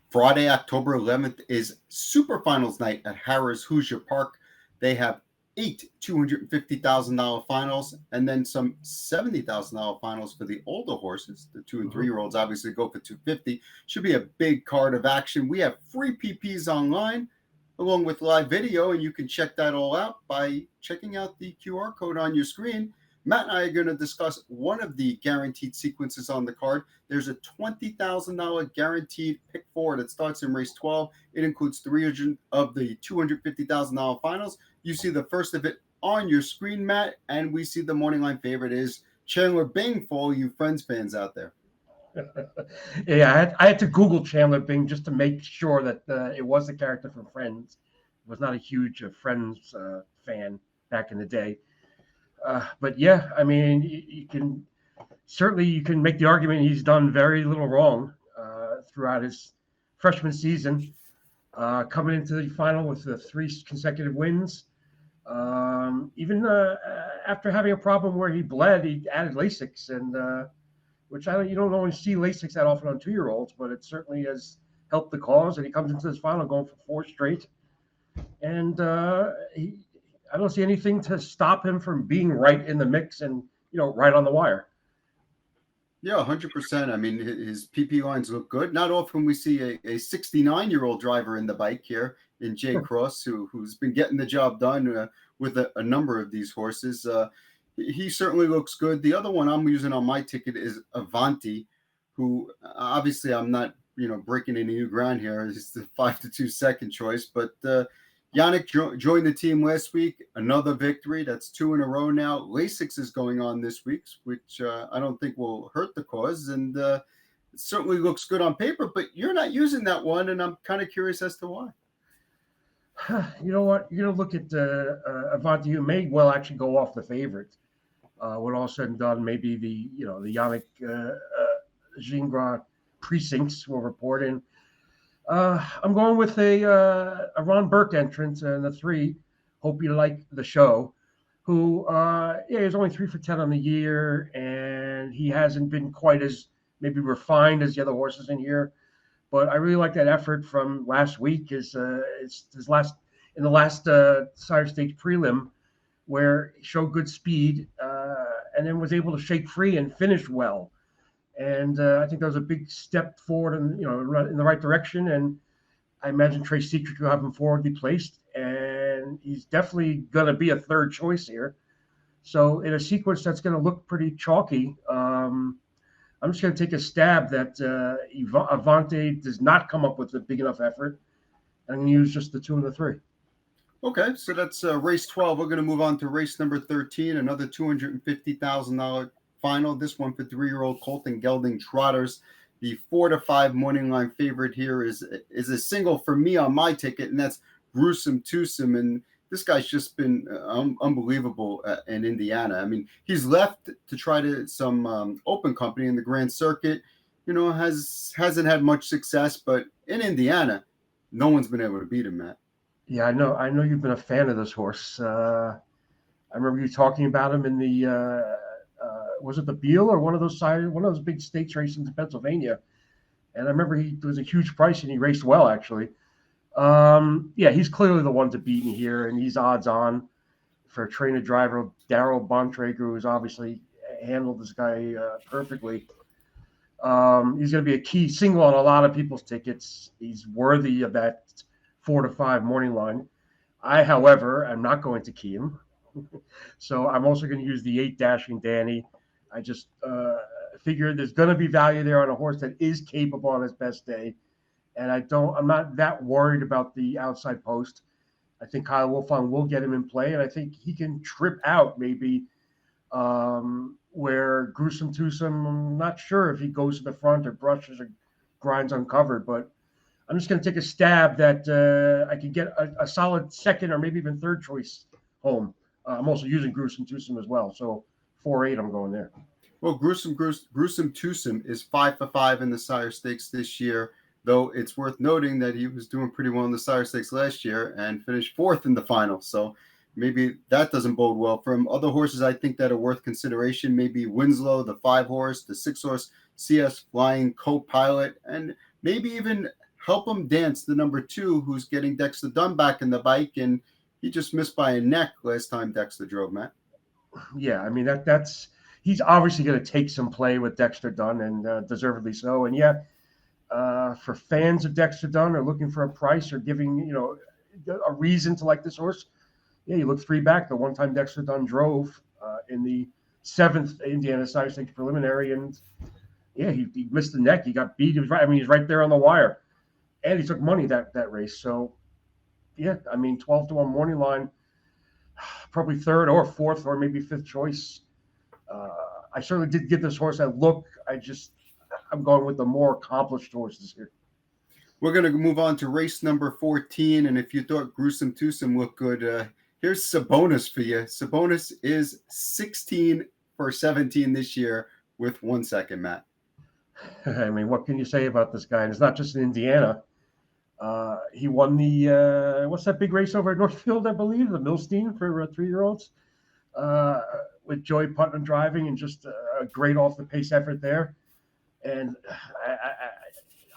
Friday, October 11th is Super Finals night at Harrah's Hoosier Park. They have 8 $250,000 finals and then some $70,000 finals for the older horses. The 2 and 3-year-olds obviously go for 250. Should be a big card of action. We have free PPs online along with live video, and you can check that all out by checking out the QR code on your screen. Matt and I are going to discuss one of the guaranteed sequences on the card. There's a $20,000 guaranteed pick four that starts in race 12. It includes 300 of the $250,000 finals. You see the first of it on your screen, Matt, and we see the morning line favorite is Chandler Bing for all you Friends fans out there. Yeah, I had to Google Chandler Bing just to make sure that it was the character from Friends. I was not a huge Friends fan back in the day. But yeah, I mean, you can make the argument he's done very little wrong throughout his freshman season, coming into the final with the 3 consecutive wins. Even after having a problem where he bled, he added Lasix, and which you don't always see Lasix that often on 2-year-olds, but it certainly has helped the cause. And he comes into this final going for 4 straight, and I don't see anything to stop him from being right in the mix and, right on the wire. Yeah, 100%. I mean, his PP lines look good. Not often we see a 69-year-old driver in the bike here in Jay Cross, who's been getting the job done with a number of these horses. He certainly looks good. The other one I'm using on my ticket is Avanti, who obviously I'm not, breaking any new ground here. It's the 5-2 second choice, but Yannick joined the team last week. Another victory. That's 2 in a row now. Lasix is going on this week, which I don't think will hurt the cause. And it certainly looks good on paper, but you're not using that one. And I'm kind of curious as to why. You know what? You're going to look at Avanti, who may well actually go off the favorite. When all said and done, maybe the Yannick Giwner precincts will report in. I'm going with a Ron Burke entrance and the 3. Hope you like the show. Who, he's only 3 for 10 on the year, and he hasn't been quite as maybe refined as the other horses in here. But I really like that effort from last week. His last Sire Stakes prelim, where he showed good speed, and then was able to shake free and finish well. And I think that was a big step forward in the right direction. And I imagine Trace Secret will have him forwardly placed, and he's definitely going to be a 3rd choice here. So in a sequence that's going to look pretty chalky, I'm just going to take a stab that Avanti does not come up with a big enough effort. I'm going to use just the 2 and the 3. Okay, so that's race 12. We're going to move on to race number 13, another $250,000 final. This one for 3-year-old Colton Gelding Trotters. The 4-5 morning line favorite here is a single for me on my ticket, and that's Gruesome Twosome. And this guy's just been unbelievable in Indiana. I mean, he's left to try some open company in the Grand Circuit. Hasn't had much success, but in Indiana, no one's been able to beat him, Matt. Yeah, I know you've been a fan of this horse. I remember you talking about him in the was it the Beal or one of those big stakes races in Pennsylvania? And I remember he was a huge price and he raced well, actually. Yeah, he's clearly the one to beat in here, and he's odds on for a trainer driver, Darryl Bontrager, who's obviously handled this guy perfectly. He's going to be a key single on a lot of people's tickets. He's worthy of that 4-5 morning line. I, however, am not going to key him. So I'm also going to use the 8 Dashing Danny. I just figure there's going to be value there on a horse that is capable on his best day. And I'm not that worried about the outside post. I think Kyle Wolfond will get him in play, and I think he can trip out maybe where Gruesome Twosome, I'm not sure if he goes to the front or brushes or grinds uncovered, but I'm just going to take a stab that I could get a solid 2nd or maybe even 3rd choice home. I'm also using Gruesome Twosome as well, so 4-8, I'm going there. Well, Gruesome Twosome is 5 for 5 in the Sire Stakes this year, though it's worth noting that he was doing pretty well in the Sire Stakes last year and finished 4th in the final. So maybe that doesn't bode well for him. Other horses I think that are worth consideration, maybe Winslow, the 5 horse, the 6 horse CS Flying Co-Pilot, and maybe even Help 'em Dance, the number 2, who's getting Dexter Dunn back in the bike, and he just missed by a neck last time Dexter drove, Matt. Yeah, I mean that's he's obviously going to take some play with Dexter Dunn, and deservedly so. And yeah, for fans of Dexter Dunn or looking for a price or giving a reason to like this horse, yeah, you look 3 back. The one time Dexter Dunn drove in the 7th Indiana Sire Stakes preliminary, and yeah, he missed the neck. He got beat. He was right. I mean, he's right there on the wire, and he took money that race. So yeah, I mean, 12-1 morning line, probably 3rd or 4th or maybe 5th choice. I certainly did give this horse a look. I'm going with the more accomplished horses here. We're going to move on to race number 14, and if you thought Gruesome Twosome looked good, here's Sabonis for you. Sabonis is 16 for 17 this year with 1 second, Matt. I mean, what can you say about this guy? And it's not just in Indiana. He won the what's that big race over at Northfield, I believe, the Milstein for 3-year-olds, with Joey Putnam driving, and just a great off the pace effort there. And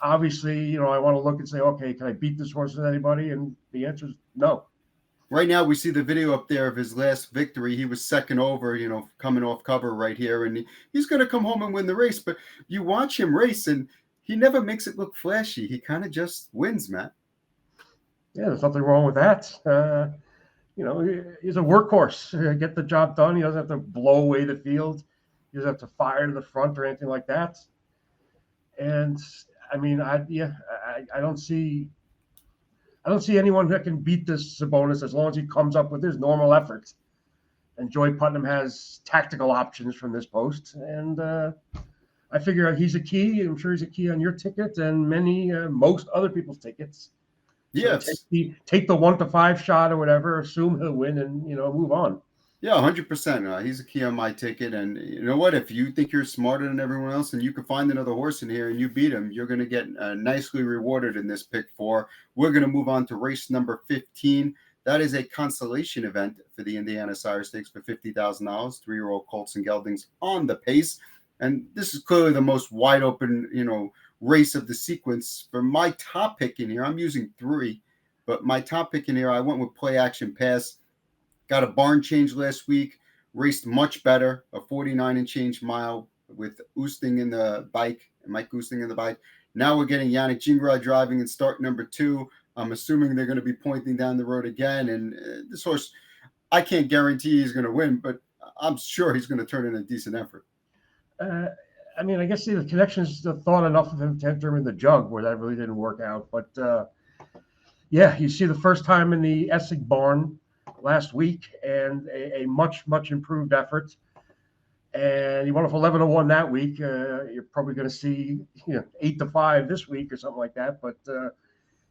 obviously, I want to look and say, okay, can I beat this horse with anybody? And the answer is no. Right now, we see the video up there of his last victory. He was second over, coming off cover right here, and he's going to come home and win the race. But you watch him race, and he never makes it look flashy. He kind of just wins, Matt. Yeah, there's nothing wrong with that. He's a workhorse. Get the job done. He doesn't have to blow away the field. He doesn't have to fire to the front or anything like that. And I mean, I don't see anyone that can beat this Sabonis as long as he comes up with his normal efforts. And Joey Putnam has tactical options from this post, and I figure he's a key. I'm sure he's a key on your ticket and most other people's tickets. Yes. So take the 1 to 5 shot or whatever, assume he'll win, and move on. Yeah, 100%. He's a key on my ticket, and you know what? If you think you're smarter than everyone else, and you can find another horse in here and you beat him, you're going to get nicely rewarded in this pick 4. We're going to move on to race number 15. That is a consolation event for the Indiana Sire Stakes for $50,000. 3-year-old Colts and Geldings on the pace, and this is clearly the most wide open, race of the sequence. For my top pick in here, I'm using 3, but my top pick in here, I went with Play Action Pass. Got a barn change last week, raced much better, a 49 and change mile with Oosting in the bike, Mike Oosting in the bike. Now we're getting Yannick Gingras driving in start number 2. I'm assuming they're going to be pointing down the road again. And this horse, I can't guarantee he's going to win, but I'm sure he's going to turn in a decent effort. I mean, I guess the connections thought enough of him to enter him in the jug where that really didn't work out. But yeah, you see the first time in the Essig barn last week, and a much improved effort. And he won off 11-1 that week. You're probably going to see 8-5 this week or something like that. But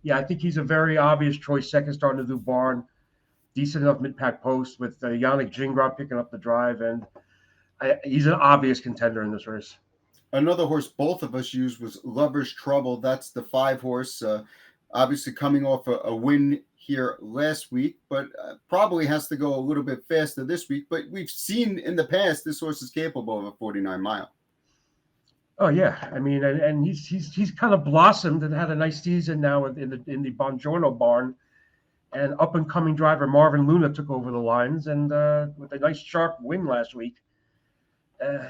yeah, I think he's a very obvious choice. Second start in the new barn, decent enough mid-pack post with Yannick Gingras picking up the drive, and he's an obvious contender in this race. Another horse both of us used was Lover's Trouble. That's the 5 horse, obviously coming off a win here last week, but probably has to go a little bit faster this week. But we've seen in the past this horse is capable of a 49 mile. Oh yeah, I mean, and he's kind of blossomed and had a nice season now in the Bongiorno barn, and up and coming driver Marvin Luna took over the lines, and with a nice sharp win last week.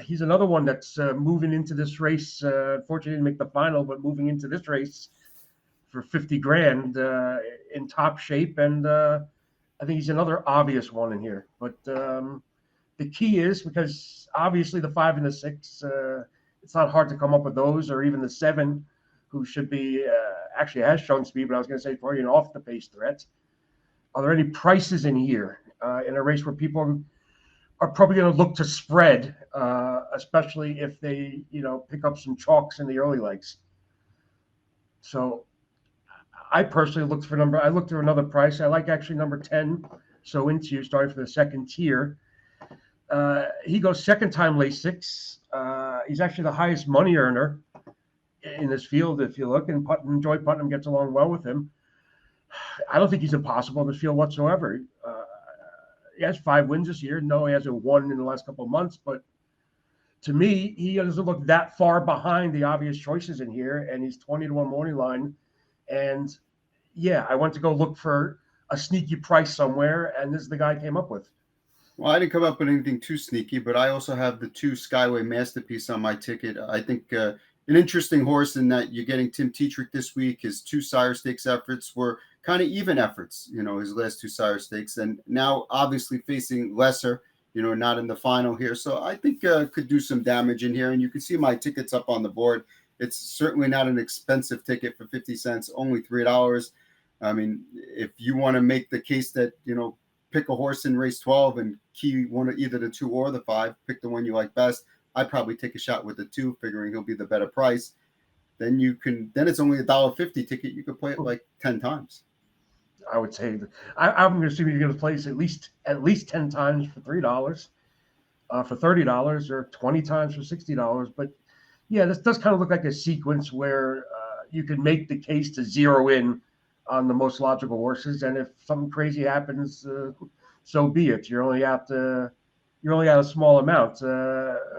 He's another one that's moving into this race. Unfortunately, didn't make the final, but moving into this race for $50,000 in top shape, and I think he's another obvious one in here. But the key is, because obviously the 5 and the 6, it's not hard to come up with those, or even the 7, who should be actually has shown speed. But I was going to say for an off the pace threat. Are there any prices in here in a race where people are probably going to look to spread, especially if they, pick up some chalks in the early legs? So I personally looked for another price. I like actually number 10. So into you, starting for the second tier. He goes second time Lasix. He's actually the highest money earner in this field, if you look, and Joy Putnam gets along well with him. I don't think he's impossible in this field whatsoever. He has 5 wins this year. No, he hasn't won in the last couple of months, but to me, he doesn't look that far behind the obvious choices in here, and he's 20-1 morning line, And yeah, I went to go look for a sneaky price somewhere, and this is the guy I came up with. Well, I didn't come up with anything too sneaky, but I also have the 2 Skyway Masterpiece on my ticket. I think an interesting horse in that you're getting Tim Tetrick this week. His 2 Sire Stakes efforts were kind of even efforts, his last 2 Sire Stakes, and now obviously facing lesser, not in the final here. So I think could do some damage in here, and you can see my tickets up on the board. It's certainly not an expensive ticket for 50 cents, only $3. I mean, if you want to make the case that, pick a horse in race 12 and key one of either the 2 or the 5, pick the one you like best. I'd probably take a shot with the 2, figuring he'll be the better price. Then it's only $1.50 ticket. You could play it like 10 times. I would say I'm going to assume you're going to place at least 10 times for $3, for $30, or 20 times for $60. But yeah, this does kind of look like a sequence where you can make the case to zero in on the most logical horses, and if something crazy happens, so be it. You're only out a small amount.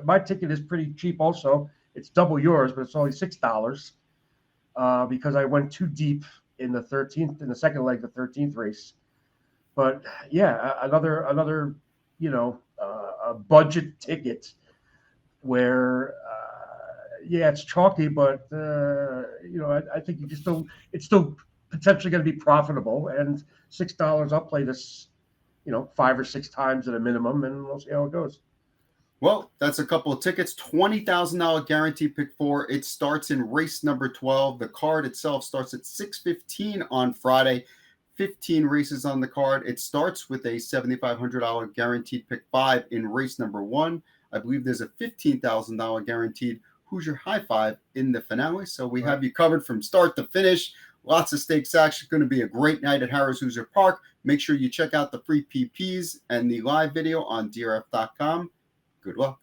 My ticket is pretty cheap. Also, it's double yours, but it's only $6 because I went too deep in the 13th, in the second leg, the 13th race. But yeah, another a budget ticket where it's chalky, but I think it's still potentially going to be profitable, and $6, I'll play this 5 or 6 times at a minimum, and we'll see how it goes. Well, that's a couple of tickets. $20,000 guarantee pick 4. It starts in race number 12. The card itself starts at 6:15 on Friday. 15 races on the card. It starts with a $7,500 guaranteed pick 5 in race number 1. I believe there's a $15,000 guaranteed Hoosier High 5 in the finale. So we have you covered from start to finish. Lots of stakes action. Going to be a great night at Harrah's Hoosier Park. Make sure you check out the free PPs and the live video on DRF.com. Good luck.